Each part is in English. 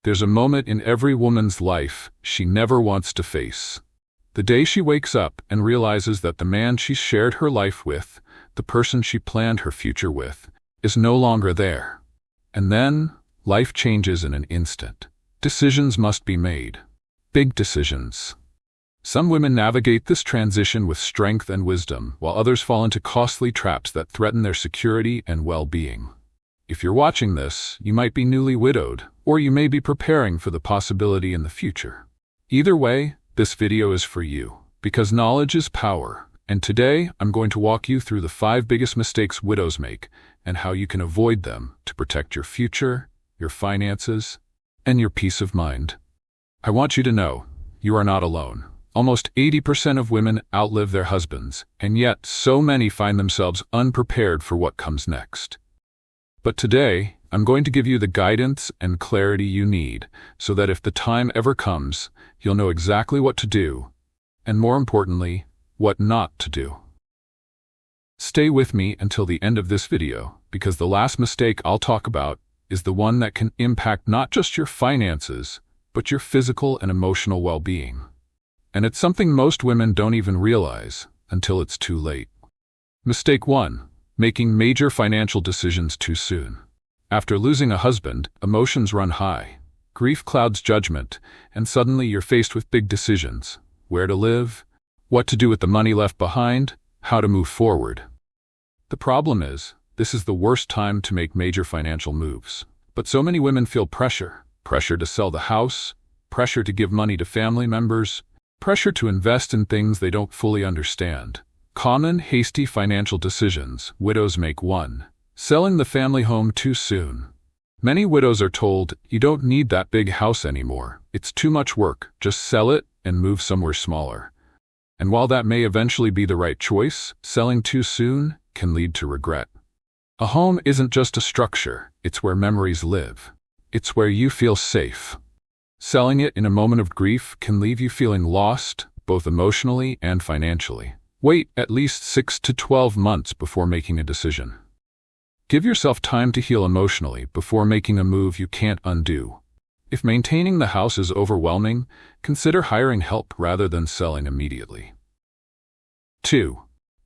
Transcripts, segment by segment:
There's a moment in every woman's life she never wants to face. The day she wakes up and realizes that the man she shared her life with, the person she planned her future with, is no longer there. And then, life changes in an instant. Decisions must be made. Big decisions. Some women navigate this transition with strength and wisdom, while others fall into costly traps that threaten their security and well-being. If you're watching this, you might be newly widowed, or you may be preparing for the possibility in the future. Either way, this video is for you, because knowledge is power, and today I'm going to walk you through the 5 biggest mistakes widows make and how you can avoid them to protect your future, your finances, and your peace of mind. I want you to know, you are not alone. Almost 80% of women outlive their husbands, and yet so many find themselves unprepared for what comes next. But today, I'm going to give you the guidance and clarity you need so that if the time ever comes, you'll know exactly what to do, and more importantly, what not to do. Stay with me until the end of this video, because the last mistake I'll talk about is the one that can impact not just your finances, but your physical and emotional well-being. And it's something most women don't even realize until it's too late. Mistake 1. Making major financial decisions too soon. After losing a husband, emotions run high. Grief clouds judgment, and suddenly you're faced with big decisions. Where to live, what to do with the money left behind, how to move forward. The problem is, this is the worst time to make major financial moves. But so many women feel pressure. Pressure to sell the house, pressure to give money to family members, pressure to invest in things they don't fully understand. Common, hasty financial decisions widows make. 1. Selling the family home too soon. Many widows are told, you don't need that big house anymore. It's too much work. Just sell it and move somewhere smaller. And while that may eventually be the right choice, selling too soon can lead to regret. A home isn't just a structure. It's where memories live. It's where you feel safe. Selling it in a moment of grief can leave you feeling lost, both emotionally and financially. Wait at least 6 to 12 months before making a decision. Give yourself time to heal emotionally before making a move you can't undo. If maintaining the house is overwhelming, consider hiring help rather than selling immediately. 2.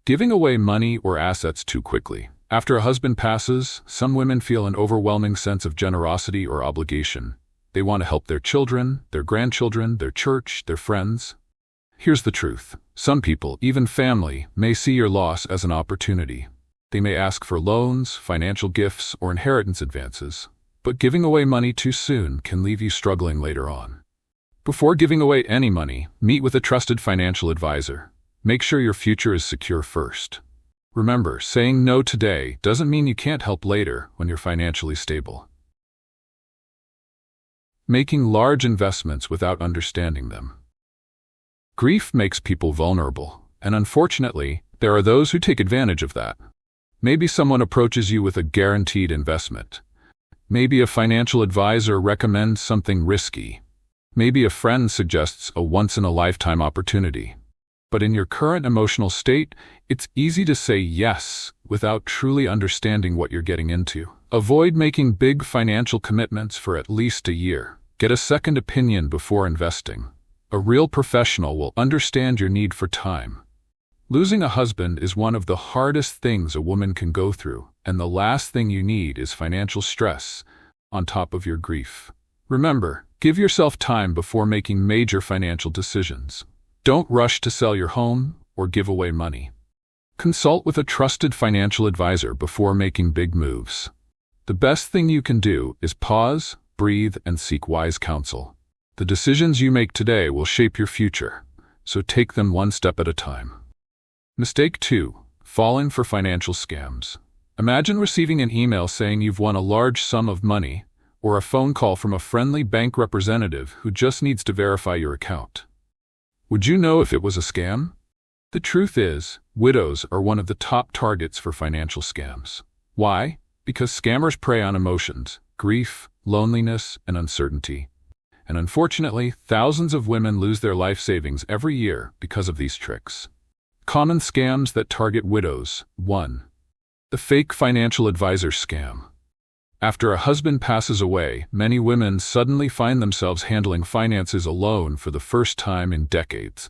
Giving away money or assets too quickly. After a husband passes, some women feel an overwhelming sense of generosity or obligation. They want to help their children, their grandchildren, their church, their friends. Here's the truth. Some people, even family, may see your loss as an opportunity. They may ask for loans, financial gifts, or inheritance advances. But giving away money too soon can leave you struggling later on. Before giving away any money, meet with a trusted financial advisor. Make sure your future is secure first. Remember, saying no today doesn't mean you can't help later when you're financially stable. Making large investments without understanding them. Grief makes people vulnerable, and unfortunately, there are those who take advantage of that. Maybe someone approaches you with a guaranteed investment. Maybe a financial advisor recommends something risky. Maybe a friend suggests a once-in-a-lifetime opportunity. But in your current emotional state, it's easy to say yes without truly understanding what you're getting into. Avoid making big financial commitments for at least a year. Get a second opinion before investing. A real professional will understand your need for time. Losing a husband is one of the hardest things a woman can go through, and the last thing you need is financial stress on top of your grief. Remember, give yourself time before making major financial decisions. Don't rush to sell your home or give away money. Consult with a trusted financial advisor before making big moves. The best thing you can do is pause, breathe, and seek wise counsel. The decisions you make today will shape your future, so take them one step at a time. Mistake 2. Falling for financial scams. Imagine receiving an email saying you've won a large sum of money, or a phone call from a friendly bank representative who just needs to verify your account. Would you know if it was a scam? The truth is, widows are one of the top targets for financial scams. Why? Because scammers prey on emotions, grief, loneliness, and uncertainty. And unfortunately, thousands of women lose their life savings every year because of these tricks. Common scams that target widows. 1. The fake financial advisor scam. After a husband passes away, many women suddenly find themselves handling finances alone for the first time in decades.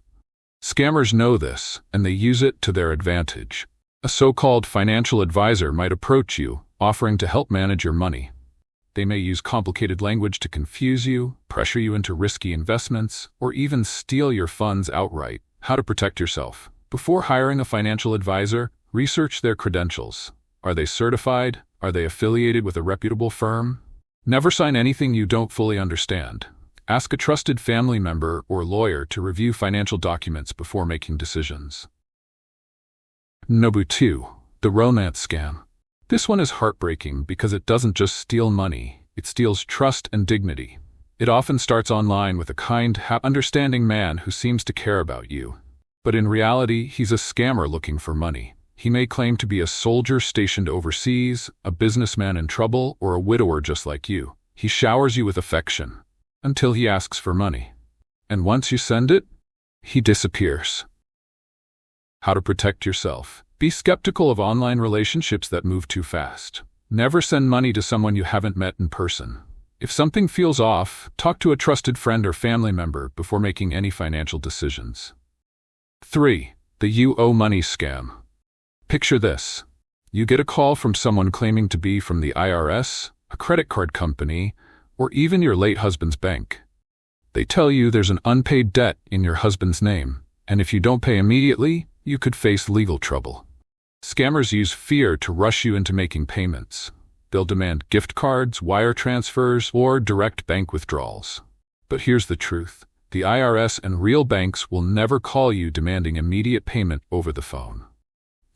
Scammers know this, and they use it to their advantage. A so-called financial advisor might approach you, offering to help manage your money. They may use complicated language to confuse you, pressure you into risky investments, or even steal your funds outright. How to protect yourself? Before hiring a financial advisor, research their credentials. Are they certified? Are they affiliated with a reputable firm? Never sign anything you don't fully understand. Ask a trusted family member or lawyer to review financial documents before making decisions. Number 2. The romance scam. This one is heartbreaking because it doesn't just steal money, it steals trust and dignity. It often starts online with a kind, understanding man who seems to care about you. But in reality, he's a scammer looking for money. He may claim to be a soldier stationed overseas, a businessman in trouble, or a widower just like you. He showers you with affection until he asks for money. And once you send it, he disappears. How to protect yourself? Be skeptical of online relationships that move too fast. Never send money to someone you haven't met in person. If something feels off, talk to a trusted friend or family member before making any financial decisions. 3. The "you owe money" scam. Picture this. You get a call from someone claiming to be from the IRS, a credit card company, or even your late husband's bank. They tell you there's an unpaid debt in your husband's name, and if you don't pay immediately, you could face legal trouble. Scammers use fear to rush you into making payments. They'll demand gift cards, wire transfers, or direct bank withdrawals. But here's the truth. The IRS and real banks will never call you demanding immediate payment over the phone.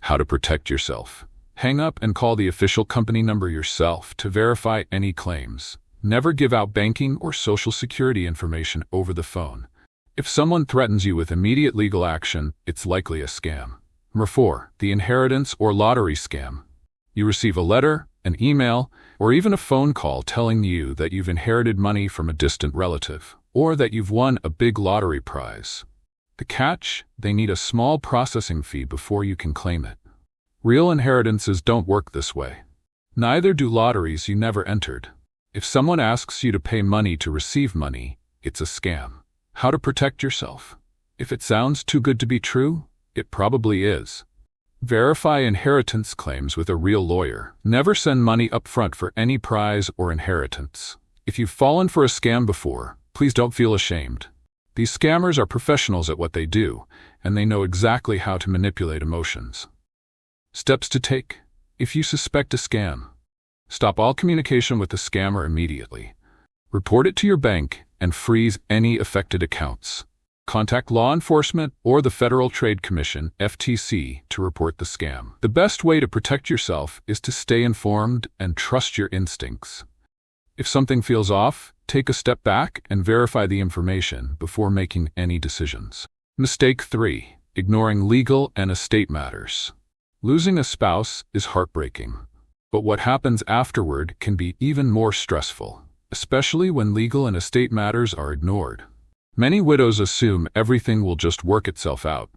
How to protect yourself? Hang up and call the official company number yourself to verify any claims. Never give out banking or social security information over the phone. If someone threatens you with immediate legal action, it's likely a scam. Number 4. The inheritance or lottery scam. You receive a letter, an email, or even a phone call telling you that you've inherited money from a distant relative, or that you've won a big lottery prize. The catch? They need a small processing fee before you can claim it. Real inheritances don't work this way. Neither do lotteries you never entered. If someone asks you to pay money to receive money, it's a scam. How to protect yourself? If it sounds too good to be true, it probably is. Verify inheritance claims with a real lawyer. Never send money up front for any prize or inheritance. If you've fallen for a scam before, please don't feel ashamed. These scammers are professionals at what they do, and they know exactly how to manipulate emotions. Steps to take. If you suspect a scam, stop all communication with the scammer immediately. Report it to your bank and freeze any affected accounts. Contact law enforcement or the Federal Trade Commission, FTC, to report the scam. The best way to protect yourself is to stay informed and trust your instincts. If something feels off, take a step back and verify the information before making any decisions. Mistake 3. Ignoring legal and estate matters. Losing a spouse is heartbreaking, but what happens afterward can be even more stressful, especially when legal and estate matters are ignored. Many widows assume everything will just work itself out.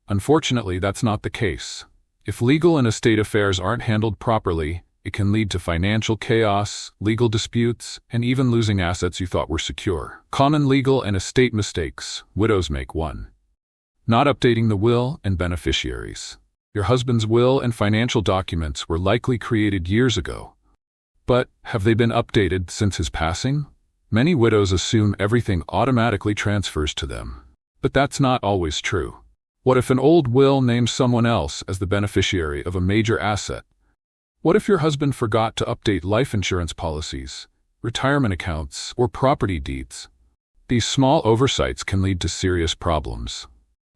Unfortunately, that's not the case. If legal and estate affairs aren't handled properly, it can lead to financial chaos, legal disputes, and even losing assets you thought were secure. Common legal and estate mistakes widows make. 1. Not updating the will and beneficiaries. Your husband's will and financial documents were likely created years ago. But have they been updated since his passing? Many widows assume everything automatically transfers to them. But that's not always true. What if an old will names someone else as the beneficiary of a major asset? What if your husband forgot to update life insurance policies, retirement accounts, or property deeds? These small oversights can lead to serious problems.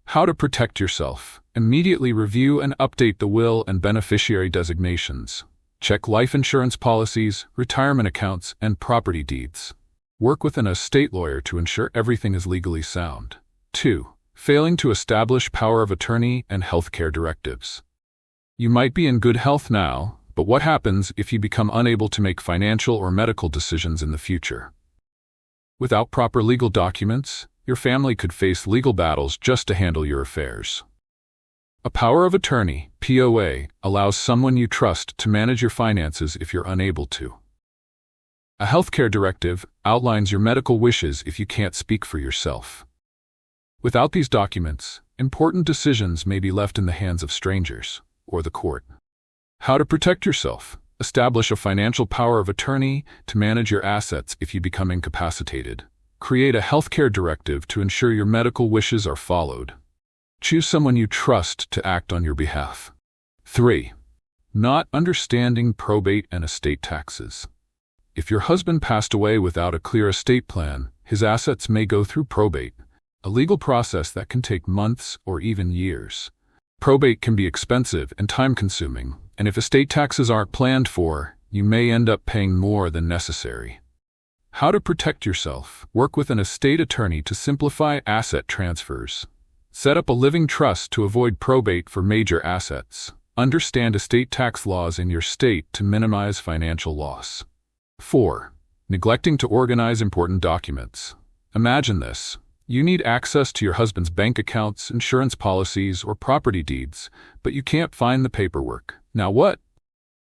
How to protect yourself? Immediately review and update the will and beneficiary designations. Check life insurance policies, retirement accounts, and property deeds. Work with an estate lawyer to ensure everything is legally sound. 2. Failing to establish power of attorney and healthcare directives. You might be in good health now, but what happens if you become unable to make financial or medical decisions in the future? Without proper legal documents, your family could face legal battles just to handle your affairs. A power of attorney, POA, allows someone you trust to manage your finances if you're unable to. A healthcare directive outlines your medical wishes if you can't speak for yourself. Without these documents, important decisions may be left in the hands of strangers or the court. How to protect yourself. Establish a financial power of attorney to manage your assets if you become incapacitated. Create a healthcare directive to ensure your medical wishes are followed. Choose someone you trust to act on your behalf. 3. Not understanding probate and estate taxes. If your husband passed away without a clear estate plan, his assets may go through probate, a legal process that can take months or even years. Probate can be expensive and time-consuming, and if estate taxes aren't planned for, you may end up paying more than necessary. How to protect yourself. Work with an estate attorney to simplify asset transfers. Set up a living trust to avoid probate for major assets. Understand estate tax laws in your state to minimize financial loss. 4. Neglecting to organize important documents. Imagine this. You need access to your husband's bank accounts, insurance policies, or property deeds, but you can't find the paperwork. Now what?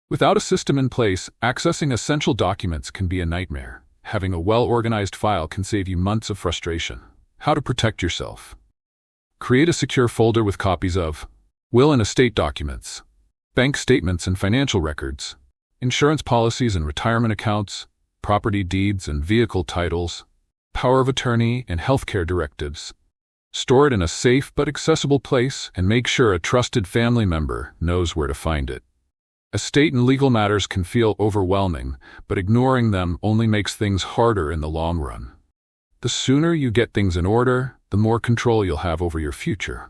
Without a system in place, accessing essential documents can be a nightmare. Having a well-organized file can save you months of frustration. How to protect yourself. Create a secure folder with copies of will and estate documents, bank statements and financial records, insurance policies and retirement accounts, property deeds and vehicle titles, power of attorney and healthcare directives. Store it in a safe but accessible place and make sure a trusted family member knows where to find it. Estate and legal matters can feel overwhelming, but ignoring them only makes things harder in the long run. The sooner you get things in order, the more control you'll have over your future.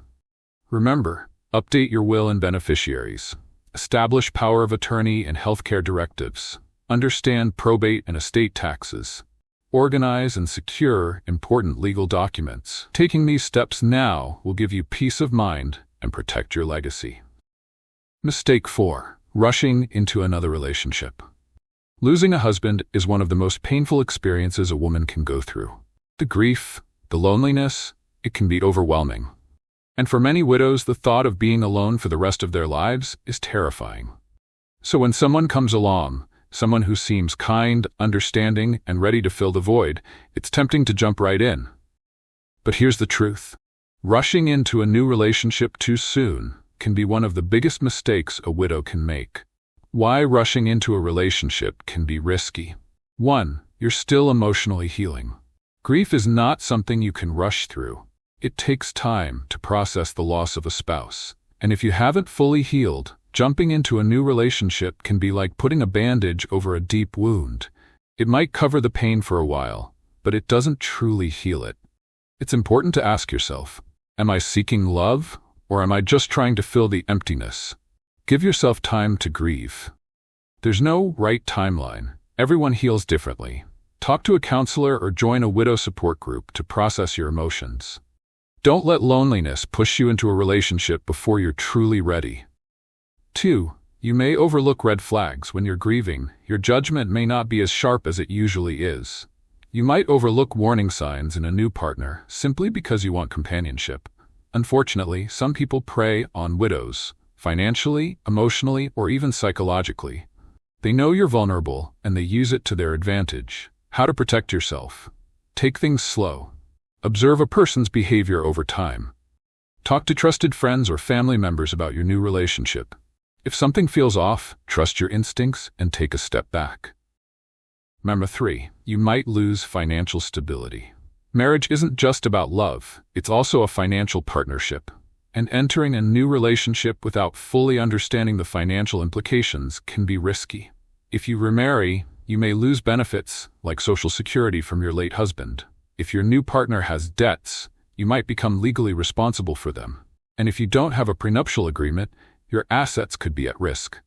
Remember, update your will and beneficiaries. Establish power of attorney and healthcare directives. Understand probate and estate taxes. Organize and secure important legal documents. Taking these steps now will give you peace of mind and protect your legacy. Mistake 4. Rushing into another relationship. Losing a husband is one of the most painful experiences a woman can go through. The grief, the loneliness, it can be overwhelming. And for many widows, the thought of being alone for the rest of their lives is terrifying. So when someone comes along, someone who seems kind, understanding, and ready to fill the void, it's tempting to jump right in. But here's the truth. Rushing into a new relationship too soon can be one of the biggest mistakes a widow can make. Why rushing into a relationship can be risky. 1. You're still emotionally healing. Grief is not something you can rush through. It takes time to process the loss of a spouse. And if you haven't fully healed, jumping into a new relationship can be like putting a bandage over a deep wound. It might cover the pain for a while, but it doesn't truly heal it. It's important to ask yourself, am I seeking love, or am I just trying to fill the emptiness? Give yourself time to grieve. There's no right timeline. Everyone heals differently. Talk to a counselor or join a widow support group to process your emotions. Don't let loneliness push you into a relationship before you're truly ready. 2. You may overlook red flags when you're grieving. Your judgment may not be as sharp as it usually is. You might overlook warning signs in a new partner simply because you want companionship. Unfortunately, some people prey on widows, financially, emotionally, or even psychologically. They know you're vulnerable, and they use it to their advantage. How to protect yourself. Take things slow. Observe a person's behavior over time. Talk to trusted friends or family members about your new relationship. If something feels off, trust your instincts and take a step back. Number 3. You might lose financial stability. Marriage isn't just about love, it's also a financial partnership. And entering a new relationship without fully understanding the financial implications can be risky. If you remarry, you may lose benefits, like Social Security from your late husband. If your new partner has debts, you might become legally responsible for them. And if you don't have a prenuptial agreement, your assets could be at risk.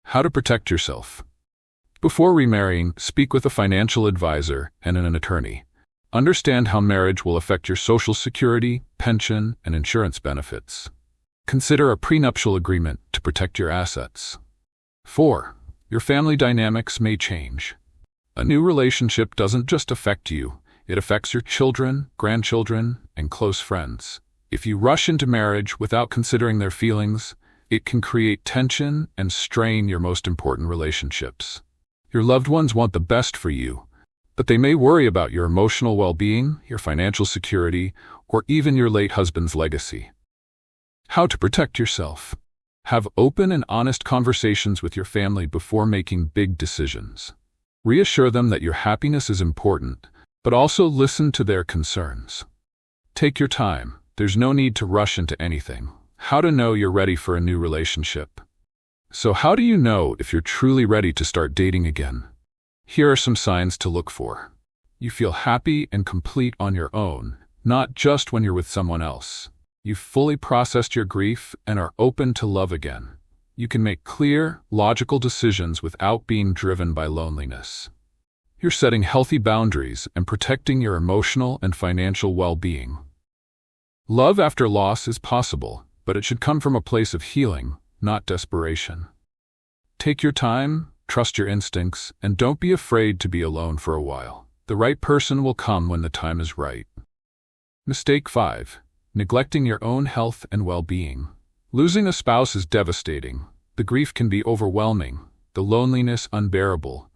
How to protect yourself. Before remarrying, speak with a financial advisor and an attorney. Understand how marriage will affect your Social Security, pension, and insurance benefits. Consider a prenuptial agreement to protect your assets. 4. Your family dynamics may change. A new relationship doesn't just affect you, it affects your children, grandchildren, and close friends. If you rush into marriage without considering their feelings, it can create tension and strain your most important relationships. Your loved ones want the best for you, but they may worry about your emotional well-being, your financial security, or even your late husband's legacy. How to protect yourself. Have open and honest conversations with your family before making big decisions. Reassure them that your happiness is important, but also listen to their concerns. Take your time. There's no need to rush into anything. How to know you're ready for a new relationship. So how do you know if you're truly ready to start dating again? Here are some signs to look for. You feel happy and complete on your own, not just when you're with someone else. You've fully processed your grief and are open to love again. You can make clear, logical decisions without being driven by loneliness. You're setting healthy boundaries and protecting your emotional and financial well-being. Love after loss is possible, but it should come from a place of healing, not desperation. Take your time, trust your instincts, and don't be afraid to be alone for a while. The right person will come when the time is right. Mistake 5. Neglecting your own health and well-being. Losing a spouse is devastating. The grief can be overwhelming, the loneliness unbearable.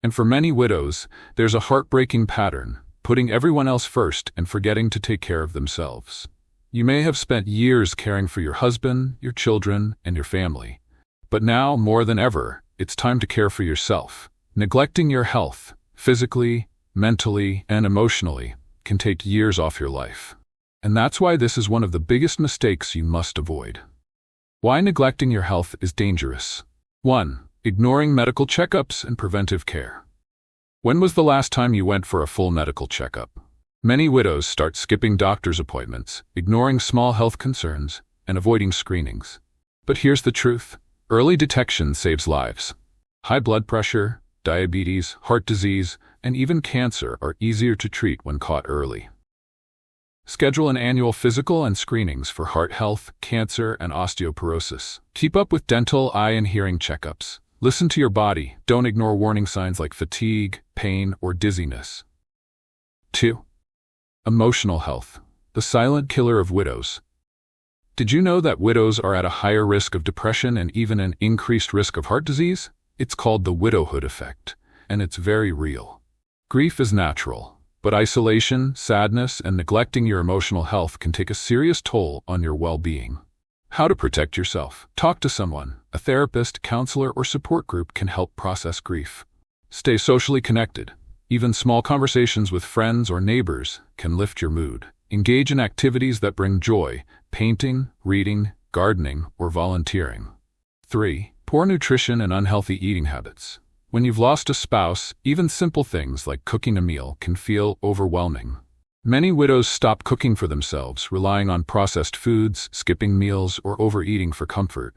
And for many widows, there's a heartbreaking pattern, putting everyone else first and forgetting to take care of themselves. You may have spent years caring for your husband, your children, and your family. But now, more than ever, it's time to care for yourself. Neglecting your health, physically, mentally, and emotionally, can take years off your life. And that's why this is one of the biggest mistakes you must avoid. Why neglecting your health is dangerous. 1. Ignoring medical checkups and preventive care. When was the last time you went for a full medical checkup? Many widows start skipping doctor's appointments, ignoring small health concerns, and avoiding screenings. But here's the truth. Early detection saves lives. High blood pressure, diabetes, heart disease, and even cancer are easier to treat when caught early. Schedule an annual physical and screenings for heart health, cancer, and osteoporosis. Keep up with dental, eye, and hearing checkups. Listen to your body. Don't ignore warning signs like fatigue, pain, or dizziness. 2. Emotional health. The silent killer of widows. Did you know that widows are at a higher risk of depression and even an increased risk of heart disease? It's called the widowhood effect, and it's very real. Grief is natural, but isolation, sadness, and neglecting your emotional health can take a serious toll on your well-being. How to protect yourself. Talk to someone. A therapist, counselor, or support group can help process grief. Stay socially connected. Even small conversations with friends or neighbors can lift your mood. Engage in activities that bring joy, painting, reading, gardening, or volunteering. 3. Poor nutrition and unhealthy eating habits. When you've lost a spouse, even simple things like cooking a meal can feel overwhelming. Many widows stop cooking for themselves, relying on processed foods, skipping meals, or overeating for comfort.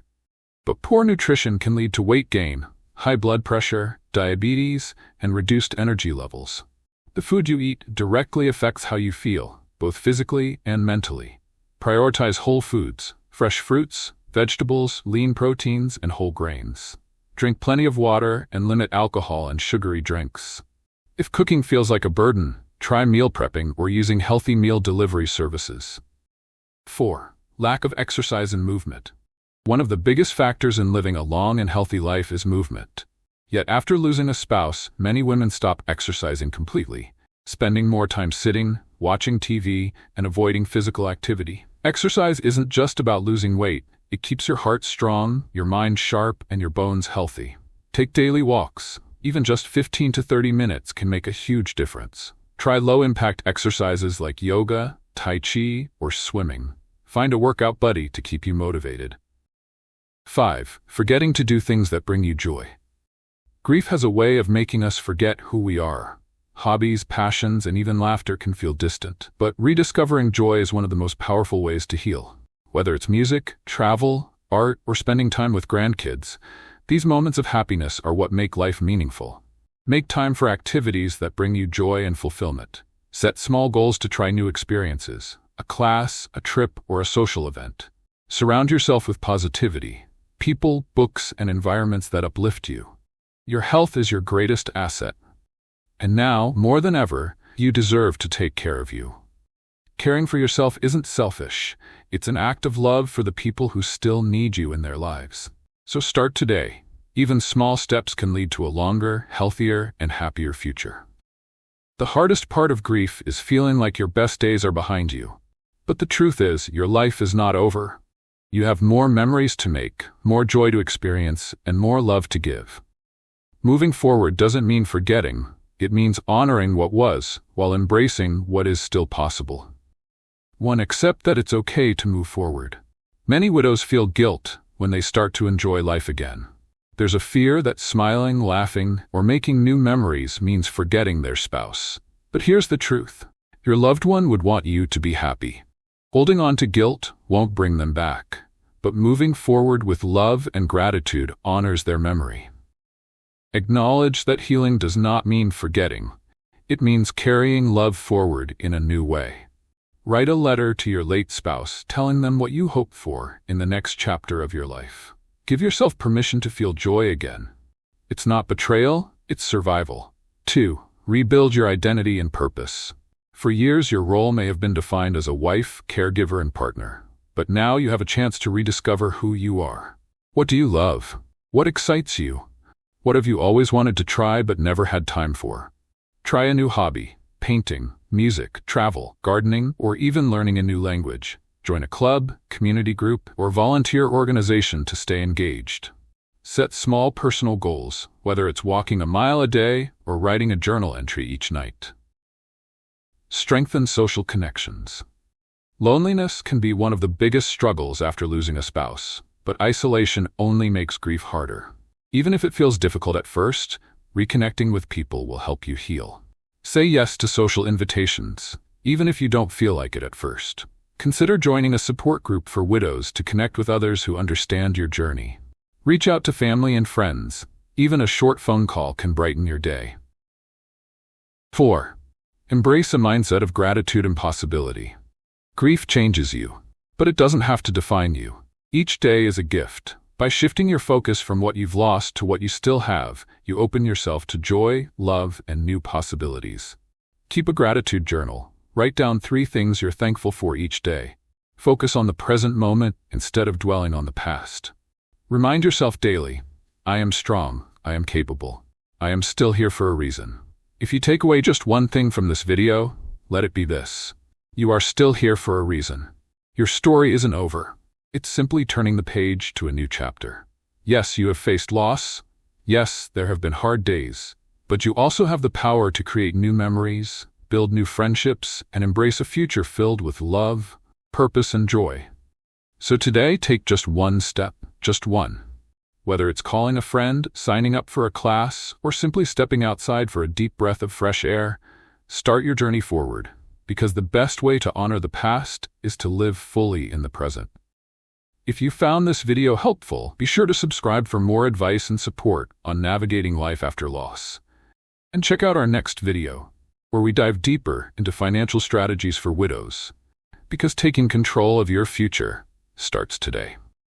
But poor nutrition can lead to weight gain, high blood pressure, diabetes, and reduced energy levels. The food you eat directly affects how you feel, both physically and mentally. Prioritize whole foods, fresh fruits, vegetables, lean proteins, and whole grains. Drink plenty of water and limit alcohol and sugary drinks. If cooking feels like a burden, try meal prepping or using healthy meal delivery services. 4. Lack of exercise and movement. One of the biggest factors in living a long and healthy life is movement. Yet after losing a spouse, many women stop exercising completely, spending more time sitting, watching TV, and avoiding physical activity. Exercise isn't just about losing weight. It keeps your heart strong, your mind sharp, and your bones healthy. Take daily walks. Even just 15 to 30 minutes can make a huge difference. Try low-impact exercises like yoga, tai chi, or swimming. Find a workout buddy to keep you motivated. 5. Forgetting to do things that bring you joy. Grief has a way of making us forget who we are. Hobbies, passions, and even laughter can feel distant. But rediscovering joy is one of the most powerful ways to heal. Whether it's music, travel, art, or spending time with grandkids, these moments of happiness are what make life meaningful. Make time for activities that bring you joy and fulfillment. Set small goals to try new experiences, a class, a trip, or a social event. Surround yourself with positivity, people, books, and environments that uplift you. Your health is your greatest asset. And now, more than ever, you deserve to take care of you. Caring for yourself isn't selfish. It's an act of love for the people who still need you in their lives. So start today. Even small steps can lead to a longer, healthier, and happier future. The hardest part of grief is feeling like your best days are behind you. But the truth is, your life is not over. You have more memories to make, more joy to experience, and more love to give. Moving forward doesn't mean forgetting. It means honoring what was, while embracing what is still possible. 1. Accept that it's okay to move forward. Many widows feel guilt when they start to enjoy life again. There's a fear that smiling, laughing, or making new memories means forgetting their spouse. But here's the truth. Your loved one would want you to be happy. Holding on to guilt won't bring them back, but moving forward with love and gratitude honors their memory. Acknowledge that healing does not mean forgetting. It means carrying love forward in a new way. Write a letter to your late spouse telling them what you hope for in the next chapter of your life. Give yourself permission to feel joy again. It's not betrayal, it's survival. 2. Rebuild your identity and purpose. For years, your role may have been defined as a wife, caregiver, and partner. But now you have a chance to rediscover who you are. What do you love? What excites you? What have you always wanted to try but never had time for? Try a new hobby: painting, music, travel, gardening, or even learning a new language. Join a club, community group, or volunteer organization to stay engaged. Set small personal goals, whether it's walking a mile a day or writing a journal entry each night. Strengthen social connections. Loneliness can be one of the biggest struggles after losing a spouse, but isolation only makes grief harder. Even if it feels difficult at first, reconnecting with people will help you heal. Say yes to social invitations, even if you don't feel like it at first. Consider joining a support group for widows to connect with others who understand your journey. Reach out to family and friends. Even a short phone call can brighten your day. 4. Embrace a mindset of gratitude and possibility. Grief changes you, but it doesn't have to define you. Each day is a gift. By shifting your focus from what you've lost to what you still have, you open yourself to joy, love, and new possibilities. Keep a gratitude journal. Write down 3 things you're thankful for each day. Focus on the present moment instead of dwelling on the past. Remind yourself daily, I am strong, I am capable, I am still here for a reason. If you take away just one thing from this video, let it be this. You are still here for a reason. Your story isn't over. It's simply turning the page to a new chapter. Yes, you have faced loss. Yes, there have been hard days. But you also have the power to create new memories, build new friendships, and embrace a future filled with love, purpose, and joy. So today, take just one step, just one. Whether it's calling a friend, signing up for a class, or simply stepping outside for a deep breath of fresh air, start your journey forward, because the best way to honor the past is to live fully in the present. If you found this video helpful, be sure to subscribe for more advice and support on navigating life after loss. And check out our next video, where we dive deeper into financial strategies for widows, because taking control of your future starts today.